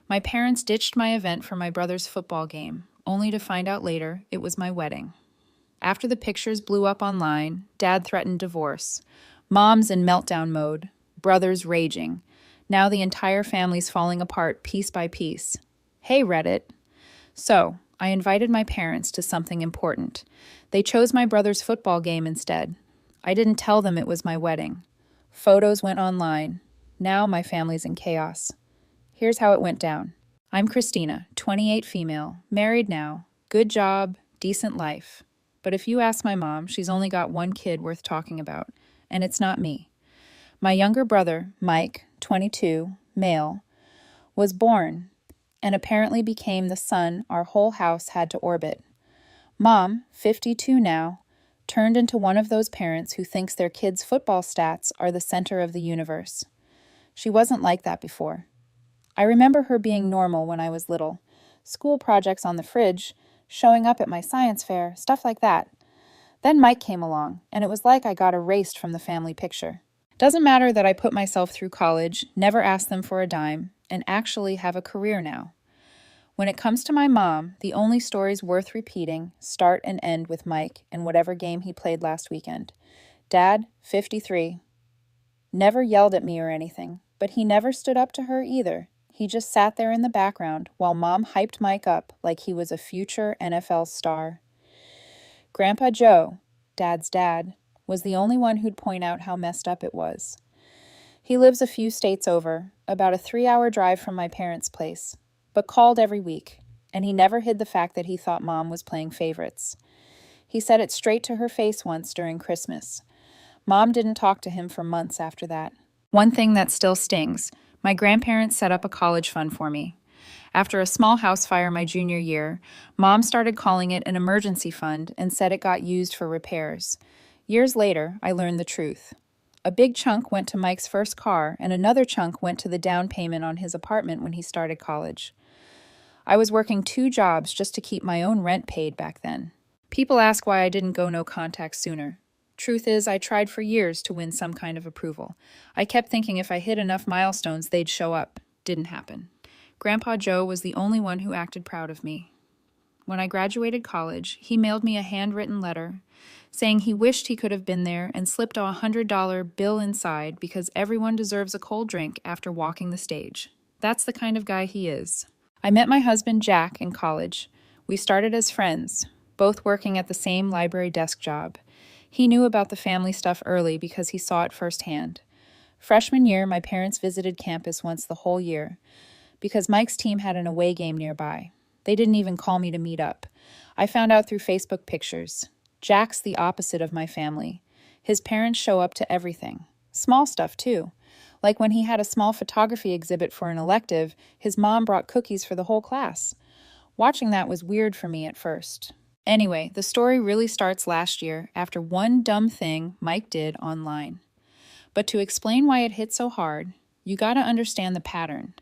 My parents ditched my event for my brother's football game, only to find out later it was my wedding. After the pictures blew up online, Dad threatened divorce. Mom's in meltdown mode, brother's raging. Now the entire family's falling apart piece by piece. Hey, Reddit. So, I invited my parents to something important. They chose my brother's football game instead. I didn't tell them it was my wedding. Photos went online. Now my family's in chaos. Here's how it went down. I'm Christina, 28 female, married now, good job, decent life. But if you ask my mom, she's only got one kid worth talking about, and it's not me. My younger brother, Mike, 22, male, was born and apparently became the son our whole house had to orbit. Mom, 52 now, turned into one of those parents who thinks their kids' football stats are the center of the universe. She wasn't like that before. I remember her being normal when I was little. School projects on the fridge, showing up at my science fair, stuff like that. Then Mike came along, and it was like I got erased from the family picture. Doesn't matter that I put myself through college, never asked them for a dime, and actually have a career now. When it comes to my mom, the only stories worth repeating start and end with Mike and whatever game he played last weekend. Dad, 53, never yelled at me or anything, but he never stood up to her either. He just sat there in the background while Mom hyped Mike up like he was a future NFL star. Grandpa Joe, Dad's dad, was the only one who'd point out how messed up it was. He lives a few states over, about a 3-hour drive from my parents' place, but called every week, and he never hid the fact that he thought Mom was playing favorites. He said it straight to her face once during Christmas. Mom didn't talk to him for months after that. One thing that still stings, my grandparents set up a college fund for me. After a small house fire my junior year, Mom started calling it an emergency fund and said it got used for repairs. Years later, I learned the truth. A big chunk went to Mike's first car, and another chunk went to the down payment on his apartment when he started college. I was working 2 jobs just to keep my own rent paid back then. People ask why I didn't go no contact sooner. Truth is, I tried for years to win some kind of approval. I kept thinking if I hit enough milestones, they'd show up. Didn't happen. Grandpa Joe was the only one who acted proud of me. When I graduated college, he mailed me a handwritten letter saying he wished he could have been there and slipped a $100 bill inside because everyone deserves a cold drink after walking the stage. That's the kind of guy he is. I met my husband Jack in college. We started as friends, both working at the same library desk job. He knew about the family stuff early because he saw it firsthand. Freshman year, my parents visited campus once the whole year because Mike's team had an away game nearby. They didn't even call me to meet up. I found out through Facebook pictures. Jack's the opposite of my family. His parents show up to everything. Small stuff, too. Like when he had a small photography exhibit for an elective, his mom brought cookies for the whole class. Watching that was weird for me at first. Anyway, the story really starts last year after one dumb thing Mike did online. But to explain why it hit so hard, you gotta understand the pattern.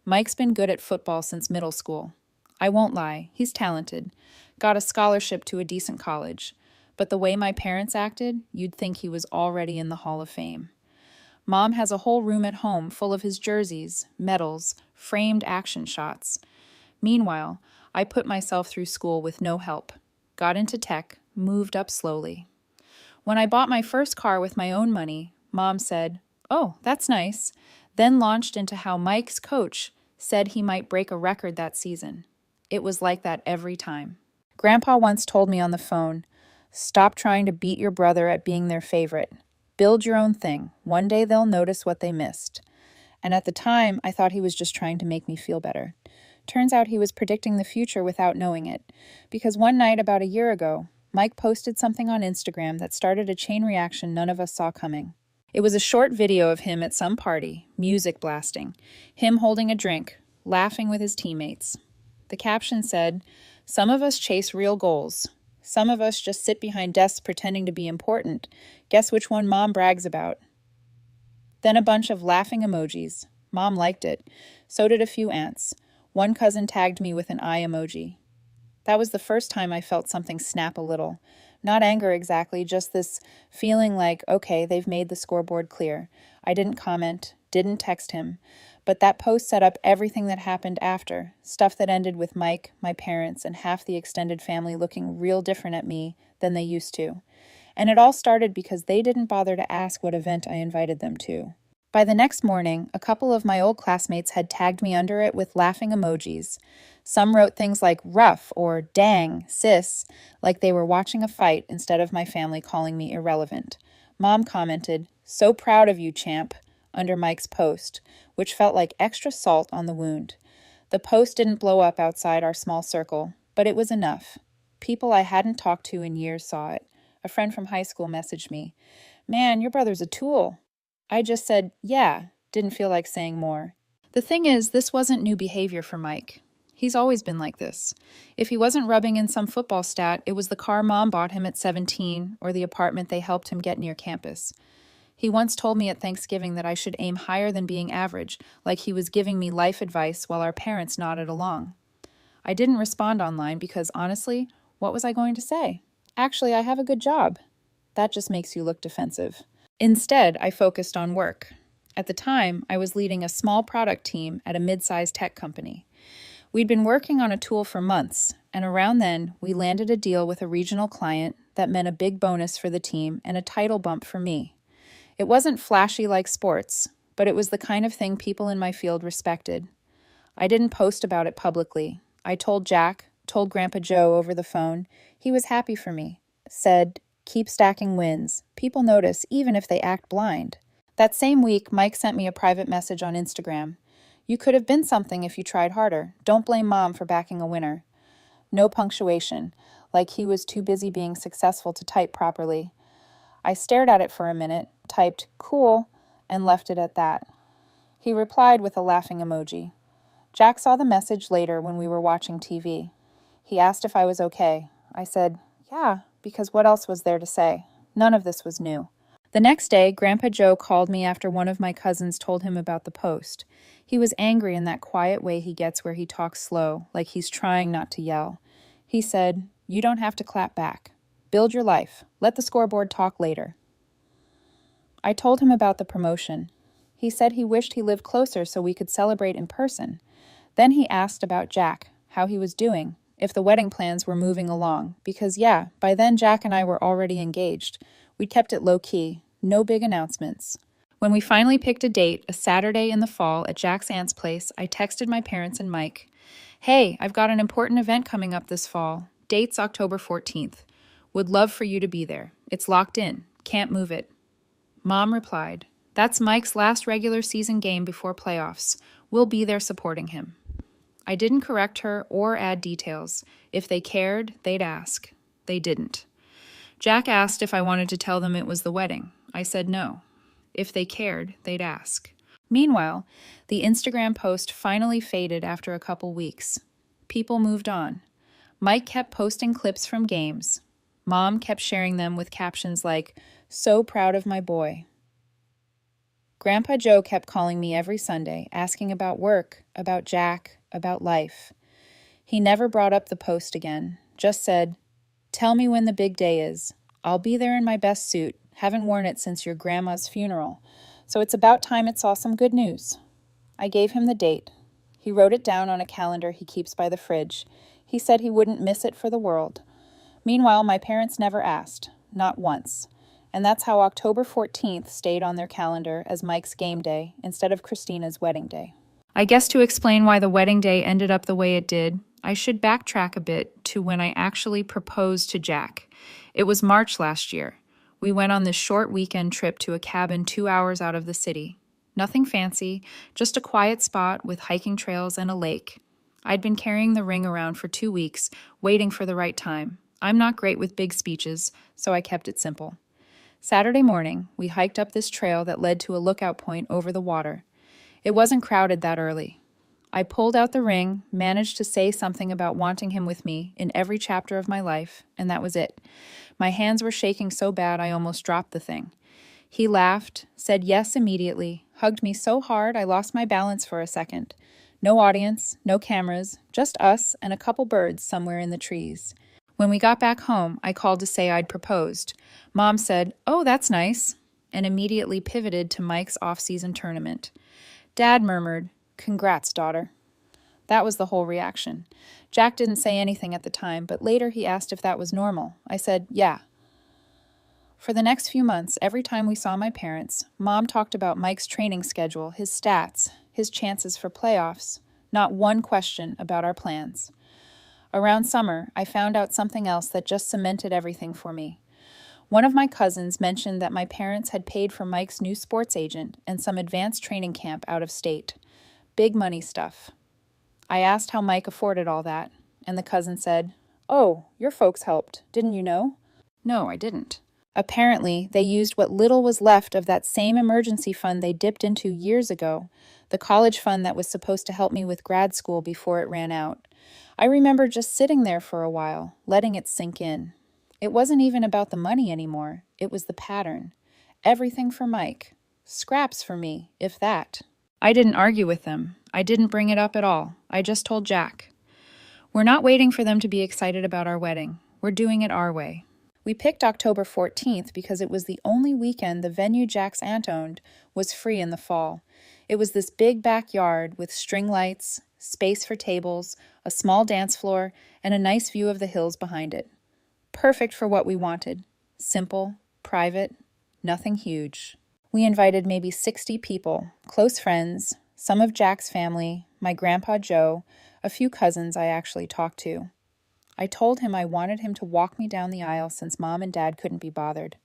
Mike's been good at football since middle school. I won't lie, he's talented. Got a scholarship to a decent college. But the way my parents acted, you'd think he was already in the Hall of Fame. Mom has a whole room at home full of his jerseys, medals, framed action shots. Meanwhile, I put myself through school with no help. Got into tech, moved up slowly. When I bought my first car with my own money, Mom said, "Oh, that's nice," then launched into how Mike's coach said he might break a record that season. It was like that every time. Grandpa once told me on the phone, "Stop trying to beat your brother at being their favorite. Build your own thing. One day they'll notice what they missed." And at the time, I thought he was just trying to make me feel better. Turns out he was predicting the future without knowing it. Because one night about a year ago, Mike posted something on Instagram that started a chain reaction none of us saw coming. It was a short video of him at some party, music blasting, him holding a drink, laughing with his teammates. The caption said, "Some of us chase real goals. Some of us just sit behind desks pretending to be important. Guess which one Mom brags about?" Then a bunch of laughing emojis. Mom liked it. So did a few aunts. One cousin tagged me with an eye emoji. That was the first time I felt something snap a little. Not anger exactly, just this feeling like, okay, they've made the scoreboard clear. I didn't comment, didn't text him, But that post set up everything that happened after, stuff that ended with Mike, my parents, and half the extended family looking real different at me than they used to. And it all started because they didn't bother to ask what event I invited them to. By the next morning, a couple of my old classmates had tagged me under it with laughing emojis. Some wrote things like rough or dang, sis, like they were watching a fight instead of my family calling me irrelevant. Mom commented, "So proud of you, champ," under Mike's post, which felt like extra salt on the wound. The post didn't blow up outside our small circle, but it was enough. People I hadn't talked to in years saw it. A friend from high school messaged me, "Man, your brother's a tool." I just said, "Yeah," didn't feel like saying more. The thing is, this wasn't new behavior for Mike. He's always been like this. If he wasn't rubbing in some football stat, it was the car mom bought him at 17 or the apartment they helped him get near campus. He once told me at Thanksgiving that I should aim higher than being average, like he was giving me life advice while our parents nodded along. I didn't respond online because, honestly, what was I going to say? Actually, I have a good job. That just makes you look defensive. Instead, I focused on work. At the time, I was leading a small product team at a mid-sized tech company. We'd been working on a tool for months, and around then, we landed a deal with a regional client that meant a big bonus for the team and a title bump for me. It wasn't flashy like sports, but it was the kind of thing people in my field respected. I didn't post about it publicly. I told Jack, told Grandpa Joe over the phone. He was happy for me. Said, "Keep stacking wins. People notice even if they act blind." That same week, Mike sent me a private message on Instagram. "You could have been something if you tried harder. Don't blame Mom for backing a winner." No punctuation, like he was too busy being successful to type properly. I stared at it for a minute, typed "cool," and left it at that. He replied with a laughing emoji. Jack saw the message later when we were watching TV. He asked if I was okay. I said, "Yeah," because what else was there to say? None of this was new. The next day, Grandpa Joe called me after one of my cousins told him about the post. He was angry in that quiet way he gets where he talks slow, like he's trying not to yell. He said, "You don't have to clap back. Build your life. Let the scoreboard talk later." I told him about the promotion. He said he wished he lived closer so we could celebrate in person. Then he asked about Jack, how he was doing, if the wedding plans were moving along, because by then Jack and I were already engaged. We'd kept it low-key, no big announcements. When we finally picked a date, a Saturday in the fall at Jack's aunt's place, I texted my parents and Mike, "Hey, I've got an important event coming up this fall. Date's October 14th. Would love for you to be there. It's locked in. Can't move it." Mom replied, "That's Mike's last regular season game before playoffs. We'll be there supporting him." I didn't correct her or add details. If they cared, they'd ask. They didn't. Jack asked if I wanted to tell them it was the wedding. I said no. If they cared, they'd ask. Meanwhile, the Instagram post finally faded after a couple weeks. People moved on. Mike kept posting clips from games. Mom kept sharing them with captions like, "So proud of my boy." Grandpa Joe kept calling me every Sunday, asking about work, about Jack, about life. He never brought up the post again, just said, "Tell me when the big day is. I'll be there in my best suit. Haven't worn it since your grandma's funeral. So it's about time it saw some good news." I gave him the date. He wrote it down on a calendar he keeps by the fridge. He said he wouldn't miss it for the world. Meanwhile, my parents never asked, not once. And that's how October 14th stayed on their calendar as Mike's game day instead of Christina's wedding day. I guess to explain why the wedding day ended up the way it did, I should backtrack a bit to when I actually proposed to Jack. It was March last year. We went on this short weekend trip to a cabin 2 hours out of the city. Nothing fancy, just a quiet spot with hiking trails and a lake. I'd been carrying the ring around for 2 weeks, waiting for the right time. I'm not great with big speeches, so I kept it simple. Saturday morning, we hiked up this trail that led to a lookout point over the water. It wasn't crowded that early. I pulled out the ring, managed to say something about wanting him with me in every chapter of my life, and that was it. My hands were shaking so bad I almost dropped the thing. He laughed, said yes immediately, hugged me so hard I lost my balance for a second. No audience, no cameras, just us and a couple birds somewhere in the trees. When we got back home, I called to say I'd proposed. Mom said, "Oh, that's nice," and immediately pivoted to Mike's off-season tournament. Dad murmured, "Congrats, daughter." That was the whole reaction. Jack didn't say anything at the time, but later he asked if that was normal. I said, yeah. For the next few months, every time we saw my parents, Mom talked about Mike's training schedule, his stats, his chances for playoffs. Not one question about our plans. Around summer, I found out something else that just cemented everything for me. One of my cousins mentioned that my parents had paid for Mike's new sports agent and some advanced training camp out of state. Big money stuff. I asked how Mike afforded all that, and the cousin said, "Oh, your folks helped, didn't you know?" No, I didn't. Apparently, they used what little was left of that same emergency fund they dipped into years ago, the college fund that was supposed to help me with grad school before it ran out. I remember just sitting there for a while, letting it sink in. It wasn't even about the money anymore, it was the pattern. Everything for Mike. Scraps for me, if that. I didn't argue with them. I didn't bring it up at all. I just told Jack. We're not waiting for them to be excited about our wedding. We're doing it our way. We picked October 14th because it was the only weekend the venue Jack's aunt owned was free in the fall. It was this big backyard with string lights, space for tables, a small dance floor, and a nice view of the hills behind it. Perfect for what we wanted. Simple, private, nothing huge. We invited maybe 60 people, close friends, some of Jack's family, my grandpa Joe, a few cousins I actually talked to. I told him I wanted him to walk me down the aisle since Mom and Dad couldn't be bothered.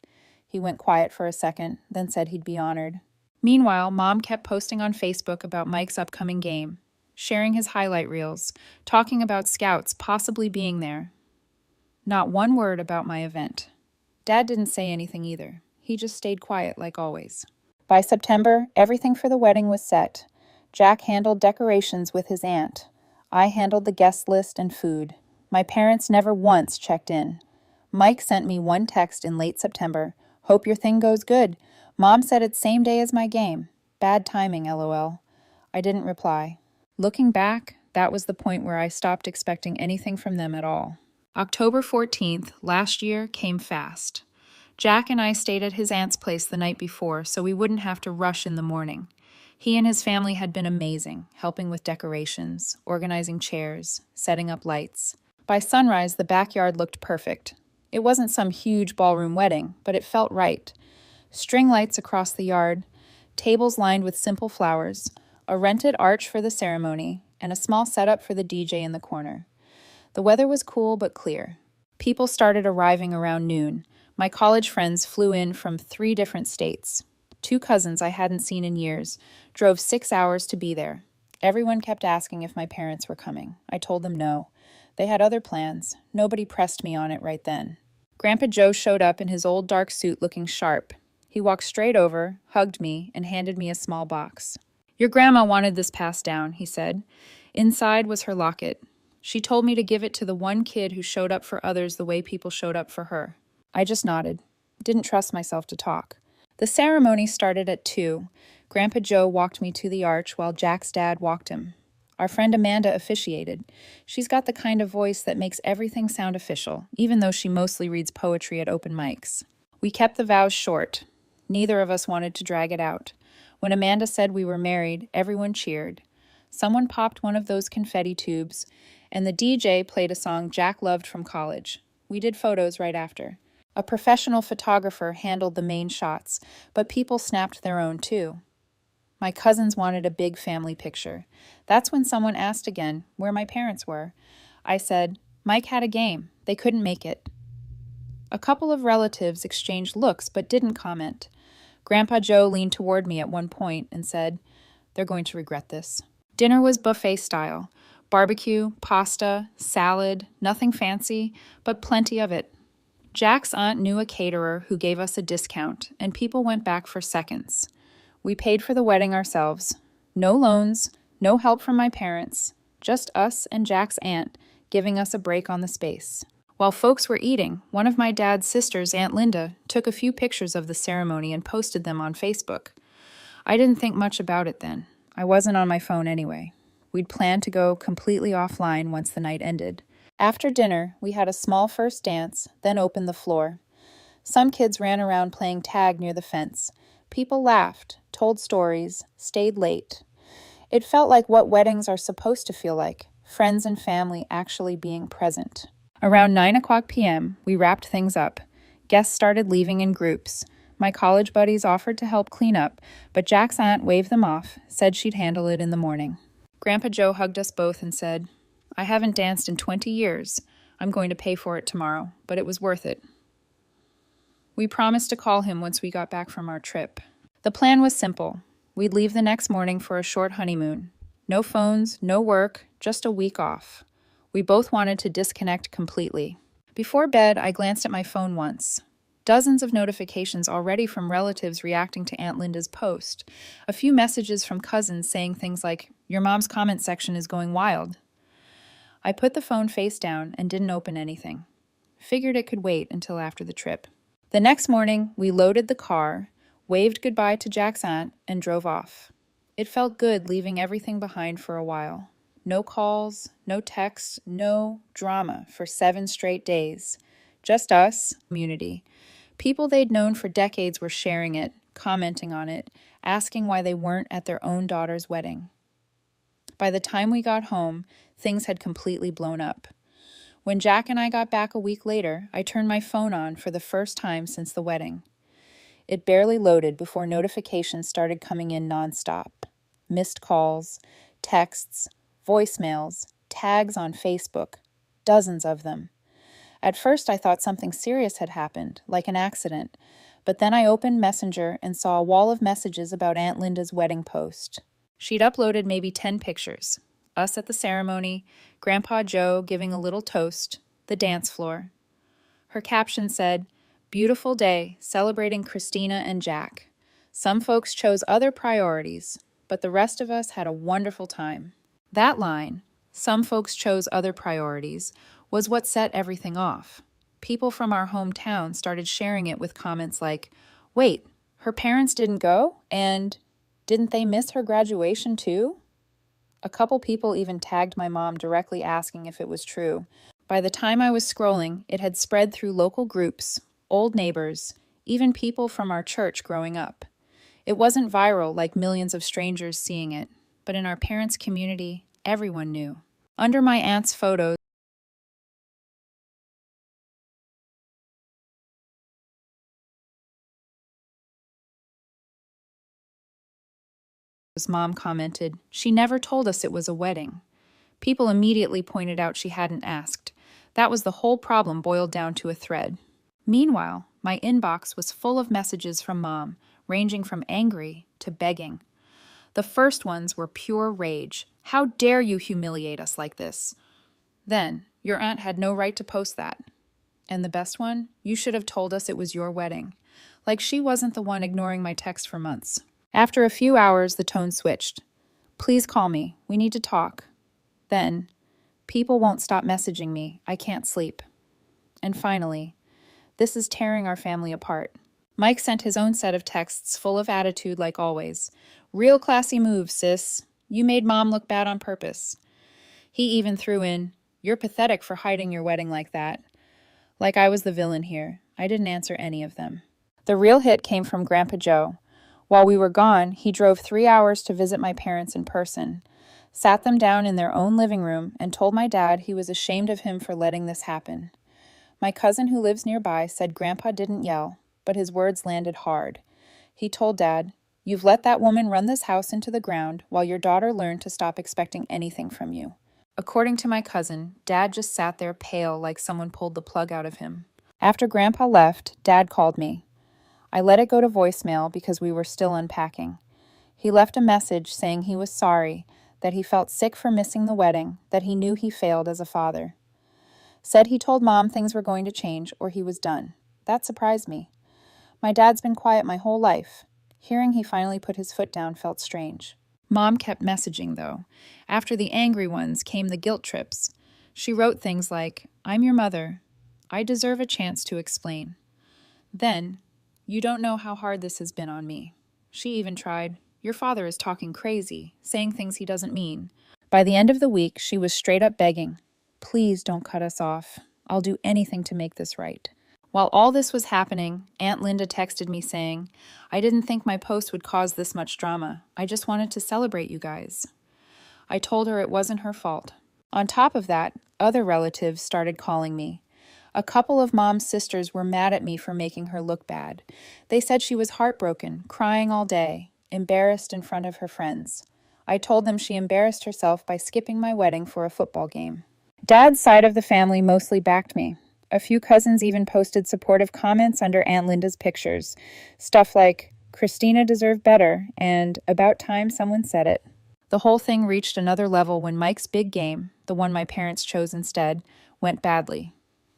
He went quiet for a second, then said he'd be honored. Meanwhile, Mom kept posting on Facebook about Mike's upcoming game, sharing his highlight reels, talking about scouts possibly being there. Not one word about my event. Dad didn't say anything either. He just stayed quiet like always. By September, everything for the wedding was set. Jack handled decorations with his aunt. I handled the guest list and food. My parents never once checked in. Mike sent me one text in late September. "Hope your thing goes good. Mom said it's same day as my game. Bad timing, LOL." I didn't reply. Looking back, that was the point where I stopped expecting anything from them at all. October 14th, last year, came fast. Jack and I stayed at his aunt's place the night before, so we wouldn't have to rush in the morning. He and his family had been amazing, helping with decorations, organizing chairs, setting up lights. By sunrise, the backyard looked perfect. It wasn't some huge ballroom wedding, but it felt right. String lights across the yard, tables lined with simple flowers, a rented arch for the ceremony, and a small setup for the DJ in the corner. The weather was cool but clear. People started arriving around noon. My college friends flew in from 3 different states. 2 cousins I hadn't seen in years drove 6 hours to be there. Everyone kept asking if my parents were coming. I told them no. They had other plans. Nobody pressed me on it right then. Grandpa Joe showed up in his old dark suit looking sharp. He walked straight over, hugged me, and handed me a small box. "Your grandma wanted this passed down," he said. Inside was her locket. She told me to give it to the one kid who showed up for others the way people showed up for her. I just nodded. Didn't trust myself to talk. The ceremony started at 2. Grandpa Joe walked me to the arch while Jack's dad walked him. Our friend Amanda officiated. She's got the kind of voice that makes everything sound official, even though she mostly reads poetry at open mics. We kept the vows short. Neither of us wanted to drag it out. When Amanda said we were married, everyone cheered. Someone popped one of those confetti tubes, and the DJ played a song Jack loved from college. We did photos right after. A professional photographer handled the main shots, but people snapped their own too. My cousins wanted a big family picture. That's when someone asked again where my parents were. I said, Mike had a game. They couldn't make it. A couple of relatives exchanged looks but didn't comment. Grandpa Joe leaned toward me at one point and said, "They're going to regret this." Dinner was buffet style. Barbecue, pasta, salad, nothing fancy, but plenty of it. Jack's aunt knew a caterer who gave us a discount, and people went back for seconds. We paid for the wedding ourselves. No loans, no help from my parents, just us and Jack's aunt giving us a break on the space. While folks were eating, one of my dad's sisters, Aunt Linda, took a few pictures of the ceremony and posted them on Facebook. I didn't think much about it then. I wasn't on my phone anyway. We'd planned to go completely offline once the night ended. After dinner, we had a small first dance, then opened the floor. Some kids ran around playing tag near the fence. People laughed, told stories, stayed late. It felt like what weddings are supposed to feel like, friends and family actually being present. Around 9 p.m., we wrapped things up. Guests started leaving in groups. My college buddies offered to help clean up, but Jack's aunt waved them off, said she'd handle it in the morning. Grandpa Joe hugged us both and said, "I haven't danced in 20 years. I'm going to pay for it tomorrow, but it was worth it." We promised to call him once we got back from our trip. The plan was simple. We'd leave the next morning for a short honeymoon. No phones, no work, just a week off. We both wanted to disconnect completely. Before bed, I glanced at my phone once. Dozens of notifications already from relatives reacting to Aunt Linda's post. A few messages from cousins saying things like, "Your mom's comment section is going wild." I put the phone face down and didn't open anything. Figured it could wait until after the trip. The next morning, we loaded the car, waved goodbye to Jack's aunt, and drove off. It felt good leaving everything behind for a while. No calls, no texts, no drama for 7 straight days. Just us, community. People they'd known for decades were sharing it, commenting on it, asking why they weren't at their own daughter's wedding. By the time we got home, things had completely blown up. When Jack and I got back a week later, I turned my phone on for the first time since the wedding. It barely loaded before notifications started coming in nonstop. Missed calls, texts, voicemails, tags on Facebook, dozens of them. At first, I thought something serious had happened, like an accident, but then I opened Messenger and saw a wall of messages about Aunt Linda's wedding post. She'd uploaded maybe 10 pictures. Us at the ceremony, Grandpa Joe giving a little toast, the dance floor. Her caption said, "Beautiful day, celebrating Christina and Jack. Some folks chose other priorities, but the rest of us had a wonderful time." That line, "some folks chose other priorities," was what set everything off. People from our hometown started sharing it with comments like, "Wait, her parents didn't go? And didn't they miss her graduation too?" A couple people even tagged my mom directly asking if it was true. By the time I was scrolling, it had spread through local groups, old neighbors, even people from our church growing up. It wasn't viral like millions of strangers seeing it, but in our parents' community, everyone knew. Under my aunt's photos, Mom commented, "She never told us it was a wedding." People immediately pointed out she hadn't asked. That was the whole problem boiled down to a thread. Meanwhile, my inbox was full of messages from Mom, ranging from angry to begging. The first ones were pure rage. "How dare you humiliate us like this?" Then, "Your aunt had no right to post that." And the best one, "You should have told us it was your wedding." Like she wasn't the one ignoring my text for months. After a few hours, the tone switched. "Please call me. We need to talk." Then, "People won't stop messaging me. I can't sleep." And finally, "This is tearing our family apart." Mike sent his own set of texts full of attitude like always. "Real classy move, sis. You made Mom look bad on purpose." He even threw in, "You're pathetic for hiding your wedding like that." Like I was the villain here. I didn't answer any of them. The real hit came from Grandpa Joe. While we were gone, he drove 3 hours to visit my parents in person, sat them down in their own living room, and told my dad he was ashamed of him for letting this happen. My cousin who lives nearby said Grandpa didn't yell, but his words landed hard. He told Dad, "You've let that woman run this house into the ground while your daughter learned to stop expecting anything from you." According to my cousin, Dad just sat there pale like someone pulled the plug out of him. After Grandpa left, Dad called me. I let it go to voicemail because we were still unpacking. He left a message saying he was sorry, that he felt sick for missing the wedding, that he knew he failed as a father. Said he told Mom things were going to change or he was done. That surprised me. My dad's been quiet my whole life. Hearing he finally put his foot down felt strange. Mom kept messaging, though. After the angry ones came the guilt trips. She wrote things like, "I'm your mother. I deserve a chance to explain." Then, "You don't know how hard this has been on me." She even tried, "Your father is talking crazy, saying things he doesn't mean." By the end of the week, she was straight up begging, "Please don't cut us off. I'll do anything to make this right." While all this was happening, Aunt Linda texted me saying, "I didn't think my post would cause this much drama. I just wanted to celebrate you guys." I told her it wasn't her fault. On top of that, other relatives started calling me. A couple of Mom's sisters were mad at me for making her look bad. They said she was heartbroken, crying all day, embarrassed in front of her friends. I told them she embarrassed herself by skipping my wedding for a football game. Dad's side of the family mostly backed me. A few cousins even posted supportive comments under Aunt Linda's pictures. Stuff like, "Christina deserved better," and "About time someone said it." The whole thing reached another level when Mike's big game, the one my parents chose instead, went badly.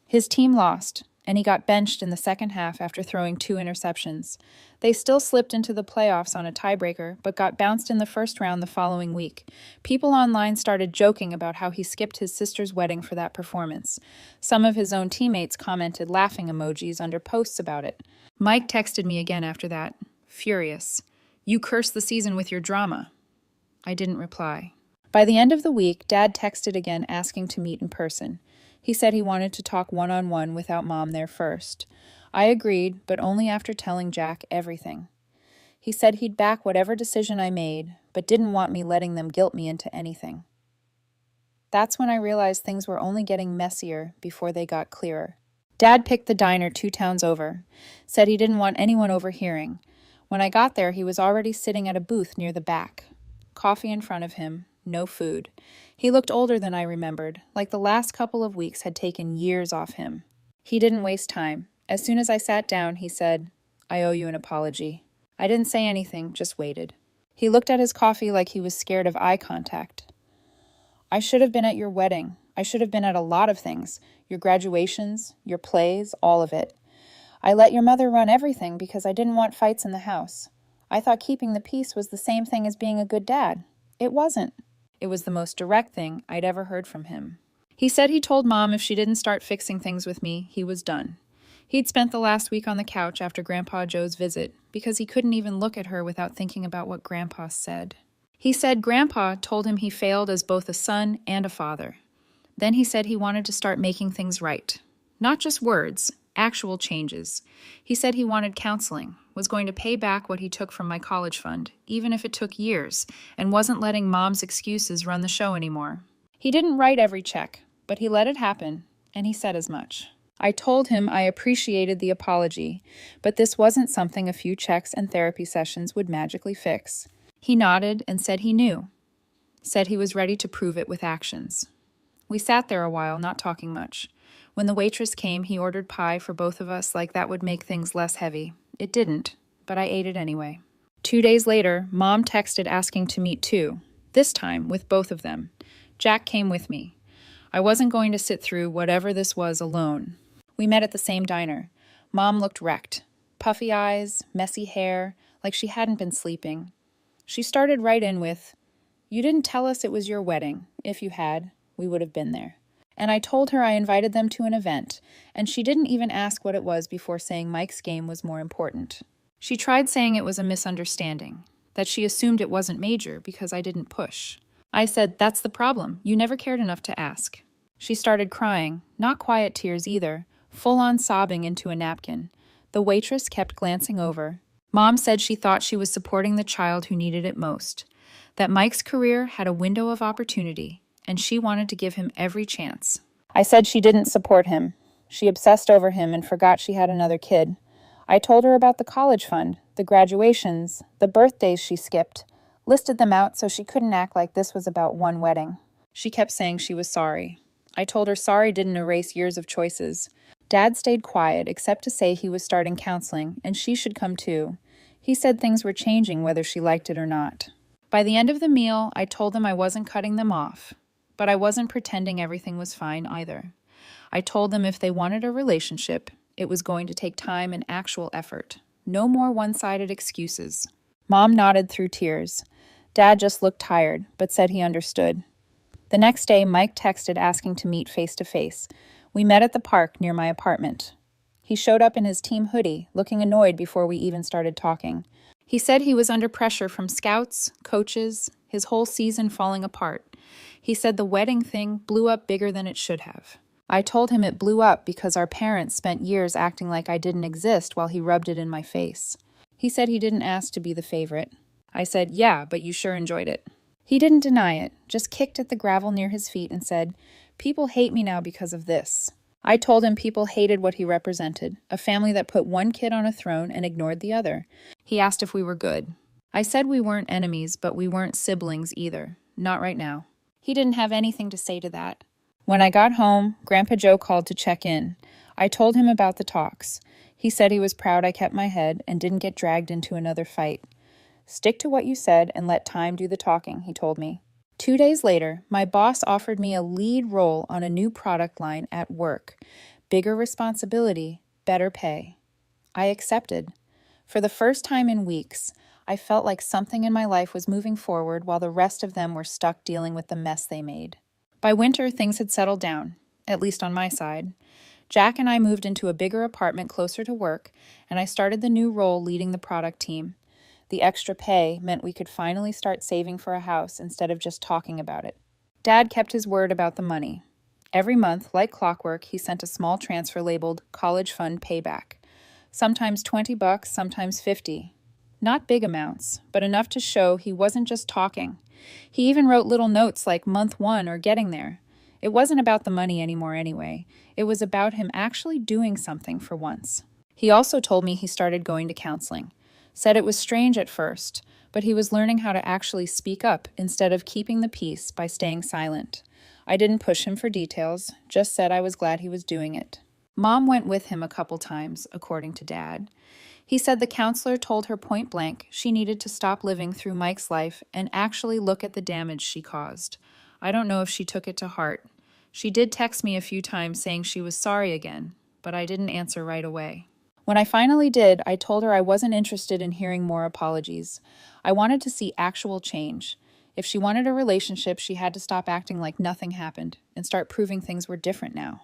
His team lost, and he got benched in the second half after throwing 2 interceptions. They still slipped into the playoffs on a tiebreaker, but got bounced in the first round the following week. People online started joking about how he skipped his sister's wedding for that performance. Some of his own teammates commented laughing emojis under posts about it. Mike texted me again after that, furious. "You cursed the season with your drama." I didn't reply. By the end of the week, Dad texted again asking to meet in person. He said he wanted to talk one-on-one without Mom there first. I agreed, but only after telling Jack everything. He said he'd back whatever decision I made, but didn't want me letting them guilt me into anything. That's when I realized things were only getting messier before they got clearer. Dad picked the diner 2 towns over, said he didn't want anyone overhearing. When I got there, he was already sitting at a booth near the back. Coffee in front of him, no food. He looked older than I remembered, like the last couple of weeks had taken years off him. He didn't waste time. As soon as I sat down, he said, "I owe you an apology." I didn't say anything, just waited. He looked at his coffee like he was scared of eye contact. "I should have been at your wedding. I should have been at a lot of things. Your graduations, your plays, all of it. I let your mother run everything because I didn't want fights in the house. I thought keeping the peace was the same thing as being a good dad. It wasn't." It was the most direct thing I'd ever heard from him. He said he told Mom if she didn't start fixing things with me, he was done. He'd spent the last week on the couch after Grandpa Joe's visit because he couldn't even look at her without thinking about what Grandpa said. He said Grandpa told him he failed as both a son and a father. Then he said he wanted to start making things right. Not just words, actual changes. He said he wanted counseling, was going to pay back what he took from my college fund, even if it took years, and wasn't letting Mom's excuses run the show anymore. He didn't write every check, but he let it happen, and he said as much. I told him I appreciated the apology, but this wasn't something a few checks and therapy sessions would magically fix. He nodded and said he knew, said he was ready to prove it with actions. We sat there a while, not talking much. When the waitress came, he ordered pie for both of us like that would make things less heavy. It didn't, but I ate it anyway. 2 days later, Mom texted asking to meet too, this time with both of them. Jack came with me. I wasn't going to sit through whatever this was alone. We met at the same diner. Mom looked wrecked. Puffy eyes, messy hair, like she hadn't been sleeping. She started right in with, "You didn't tell us it was your wedding. If you had, we would have been there." And I told her I invited them to an event, and she didn't even ask what it was before saying Mike's game was more important. She tried saying it was a misunderstanding, that she assumed it wasn't major because I didn't push. I said, "That's the problem. You never cared enough to ask." She started crying, not quiet tears either, full-on sobbing into a napkin. The waitress kept glancing over. Mom said she thought she was supporting the child who needed it most, that Mike's career had a window of opportunity, and she wanted to give him every chance. I said she didn't support him. She obsessed over him and forgot she had another kid. I told her about the college fund, the graduations, the birthdays she skipped, listed them out so she couldn't act like this was about one wedding. She kept saying she was sorry. I told her sorry didn't erase years of choices. Dad stayed quiet except to say he was starting counseling and she should come too. He said things were changing whether she liked it or not. By the end of the meal, I told them I wasn't cutting them off, but I wasn't pretending everything was fine either. I told them if they wanted a relationship, it was going to take time and actual effort. No more one-sided excuses. Mom nodded through tears. Dad just looked tired, but said he understood. The next day, Mike texted asking to meet face-to-face. We met at the park near my apartment. He showed up in his team hoodie, looking annoyed before we even started talking. He said he was under pressure from scouts, coaches, his whole season falling apart. He said the wedding thing blew up bigger than it should have. I told him it blew up because our parents spent years acting like I didn't exist while he rubbed it in my face. He said he didn't ask to be the favorite. I said, "Yeah, but you sure enjoyed it." He didn't deny it, just kicked at the gravel near his feet and said, "People hate me now because of this." I told him people hated what he represented, a family that put one kid on a throne and ignored the other. He asked if we were good. I said we weren't enemies, but we weren't siblings either. Not right now. He didn't have anything to say to that. When I got home, Grandpa Joe called to check in. I told him about the talks. He said he was proud I kept my head and didn't get dragged into another fight. "Stick to what you said and let time do the talking," he told me. 2 days later, my boss offered me a lead role on a new product line at work. Bigger responsibility, better pay. I accepted. For the first time in weeks, I felt like something in my life was moving forward while the rest of them were stuck dealing with the mess they made. By winter, things had settled down, at least on my side. Jack and I moved into a bigger apartment closer to work, and I started the new role leading the product team. The extra pay meant we could finally start saving for a house instead of just talking about it. Dad kept his word about the money. Every month, like clockwork, he sent a small transfer labeled College Fund Payback. Sometimes $20, sometimes $50. Not big amounts, but enough to show he wasn't just talking. He even wrote little notes like month 1 or getting there. It wasn't about the money anymore anyway. It was about him actually doing something for once. He also told me he started going to counseling. Said it was strange at first, but he was learning how to actually speak up instead of keeping the peace by staying silent. I didn't push him for details, just said I was glad he was doing it. Mom went with him a couple times, according to Dad. He said the counselor told her point blank she needed to stop living through Mike's life and actually look at the damage she caused. I don't know if she took it to heart. She did text me a few times saying she was sorry again, but I didn't answer right away. When I finally did, I told her I wasn't interested in hearing more apologies. I wanted to see actual change. If she wanted a relationship, she had to stop acting like nothing happened and start proving things were different now.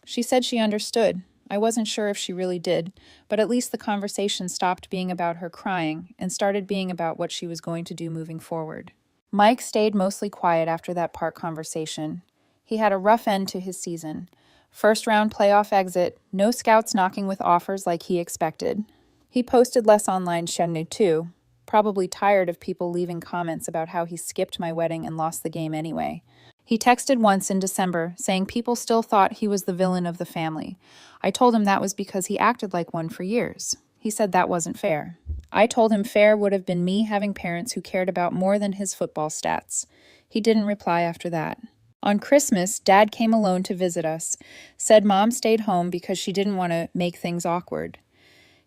She said she understood. I wasn't sure if she really did, but at least the conversation stopped being about her crying and started being about what she was going to do moving forward. Mike stayed mostly quiet after that park conversation. He had a rough end to his season. First-round playoff exit, no scouts knocking with offers like he expected. He posted less online too, probably tired of people leaving comments about how he skipped my wedding and lost the game anyway. He texted once in December saying people still thought he was the villain of the family. I told him that was because he acted like one for years. He said that wasn't fair. I told him fair would have been me having parents who cared about more than his football stats. He didn't reply after that. On Christmas, Dad came alone to visit us, said Mom stayed home because she didn't want to make things awkward.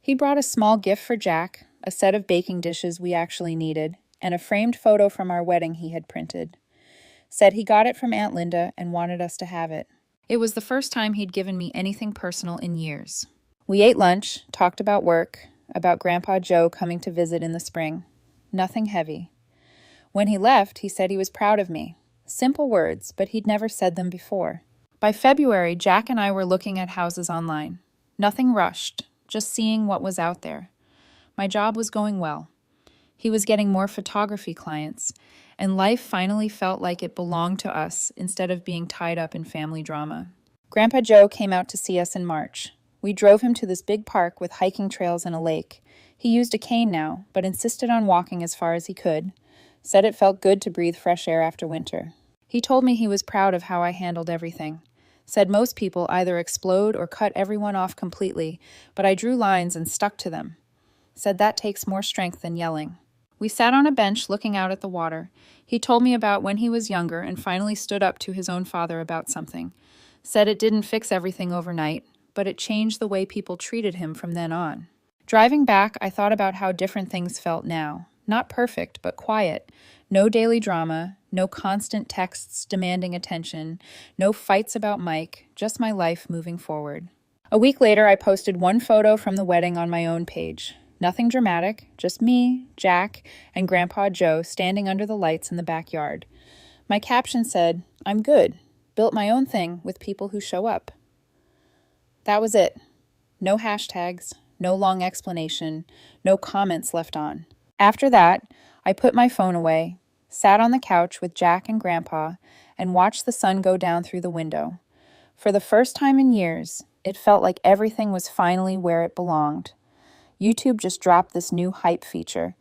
He brought a small gift for Jack, a set of baking dishes we actually needed, and a framed photo from our wedding he had printed. Said he got it from Aunt Linda and wanted us to have it. It was the first time he'd given me anything personal in years. We ate lunch, talked about work, about Grandpa Joe coming to visit in the spring. Nothing heavy. When he left, he said he was proud of me. Simple words, but he'd never said them before. By February, Jack and I were looking at houses online. Nothing rushed, just seeing what was out there. My job was going well. He was getting more photography clients, and life finally felt like it belonged to us instead of being tied up in family drama. Grandpa Joe came out to see us in March. We drove him to this big park with hiking trails and a lake. He used a cane now, but insisted on walking as far as he could. Said it felt good to breathe fresh air after winter. He told me he was proud of how I handled everything. Said most people either explode or cut everyone off completely, but I drew lines and stuck to them. Said that takes more strength than yelling. We sat on a bench looking out at the water. He told me about when he was younger and finally stood up to his own father about something. Said it didn't fix everything overnight, but it changed the way people treated him from then on. Driving back, I thought about how different things felt now. Not perfect, but quiet. No daily drama, no constant texts demanding attention, no fights about Mike, just my life moving forward. A week later, I posted one photo from the wedding on my own page. Nothing dramatic, just me, Jack, and Grandpa Joe standing under the lights in the backyard. My caption said, "I'm good. Built my own thing with people who show up." That was it. No hashtags, no long explanation, no comments left on. After that, I put my phone away, sat on the couch with Jack and Grandpa, and watched the sun go down through the window. For the first time in years, it felt like everything was finally where it belonged. YouTube just dropped this new hype feature.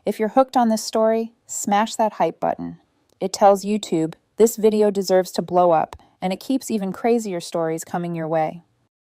If you're hooked on this story, Smash that hype button. It tells YouTube this video deserves to blow up, and it keeps even crazier stories coming your way.